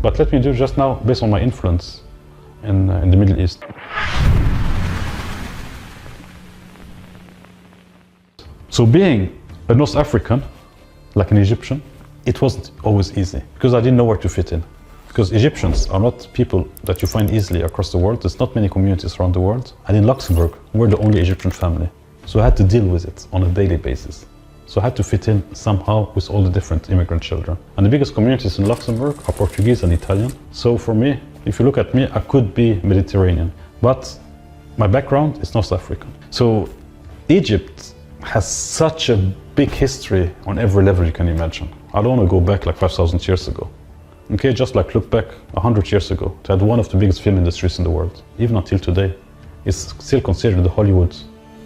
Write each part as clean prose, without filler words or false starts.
But let me do just now based on my influence in the Middle East. So being a North African, like an Egyptian, it wasn't always easy because I didn't know where to fit in. Because Egyptians are not people that you find easily across the world. There's not many communities around the world. And in Luxembourg, we're the only Egyptian family. So I had to deal with it on a daily basis. So I had to fit in somehow with all the different immigrant children. And the biggest communities in Luxembourg are Portuguese and Italian. So for me, if you look at me, I could be Mediterranean, but my background is North African. So Egypt has such a big history on every level you can imagine. I don't want to go back like 5,000 years ago. Okay, just like look back 100 years ago, to had one of the biggest film industries in the world. Even until today, it's still considered the Hollywood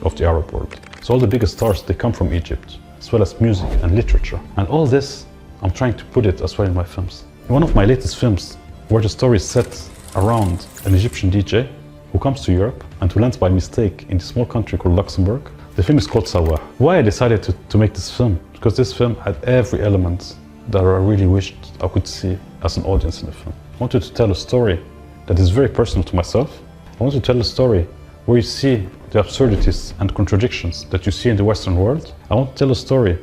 of the Arab world. So all the biggest stars, they come from Egypt, as well as music and literature. And all this, I'm trying to put it as well in my films. One of my latest films, where the story is set around an Egyptian DJ who comes to Europe and who lands by mistake in a small country called Luxembourg. The film is called Sawah. Why I decided to make this film? Because this film had every element that I really wished I could see as an audience in the film. I wanted to tell a story that is very personal to myself. I wanted to tell a story where you see the absurdities and contradictions that you see in the Western world. I want to tell a story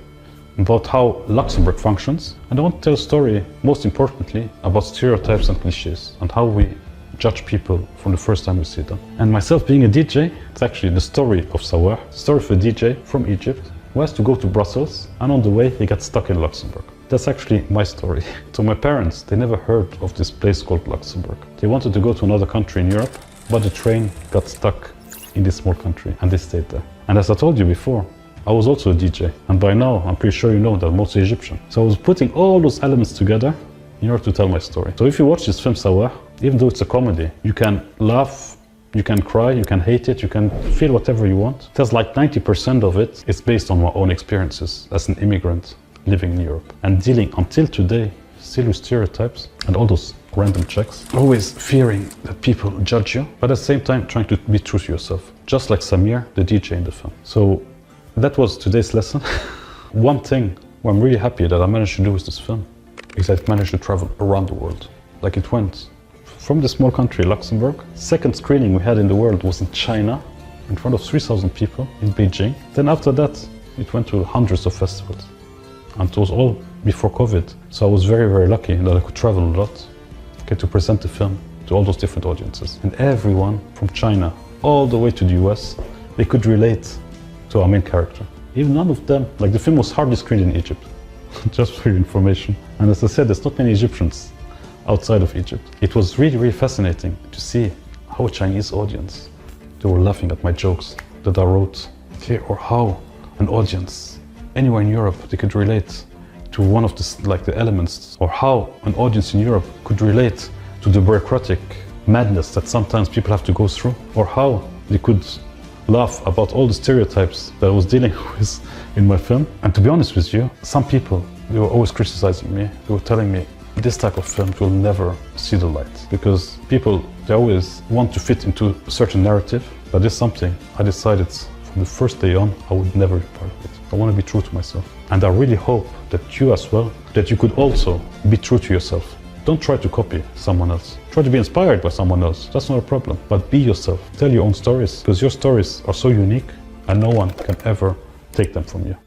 about how Luxembourg functions. And I want to tell a story, most importantly, about stereotypes and cliches and how we judge people from the first time we see them. And myself being a DJ, it's actually the story of Sawah, the story of a DJ from Egypt who has to go to Brussels, and on the way he gets stuck in Luxembourg. That's actually my story. So my parents, they never heard of this place called Luxembourg. They wanted to go to another country in Europe, but the train got stuck in this small country and they stayed there. And as I told you before, I was also a DJ. And by now, I'm pretty sure you know that I'm also Egyptian. So I was putting all those elements together in order to tell my story. So if you watch this film Sawah, even though it's a comedy, you can laugh, you can cry, you can hate it, you can feel whatever you want. There's like 90% of it is based on my own experiences as an immigrant living in Europe and dealing until today still with stereotypes and all those random checks. Always fearing that people judge you, but at the same time trying to be true to yourself. Just like Samir, the DJ in the film. So that was today's lesson. One thing where I'm really happy that I managed to do with this film is I managed to travel around the world. Like it went from the small country, Luxembourg. Second screening we had in the world was in China, in front of 3,000 people in Beijing. Then after that, it went to hundreds of festivals. And it was all before COVID. So I was very, very lucky that I could travel a lot, get to present the film to all those different audiences. And everyone from China all the way to the US, they could relate to our main character. Even none of them, like the film was hardly screened in Egypt, just for your information. And as I said, there's not many Egyptians outside of Egypt. It was really, really fascinating to see how a Chinese audience, they were laughing at my jokes that I wrote, okay, or how an audience anywhere in Europe, they could relate to one of the elements, or how an audience in Europe could relate to the bureaucratic madness that sometimes people have to go through, or how they could laugh about all the stereotypes that I was dealing with in my film. And to be honest with you, some people, they were always criticizing me. They were telling me, this type of film will never see the light. Because people, they always want to fit into a certain narrative. But this is something I decided from the first day on, I would never be part of it. I want to be true to myself. And I really hope that you as well, that you could also be true to yourself. Don't try to copy someone else. Try to be inspired by someone else. That's not a problem. But be yourself. Tell your own stories, because your stories are so unique and no one can ever take them from you.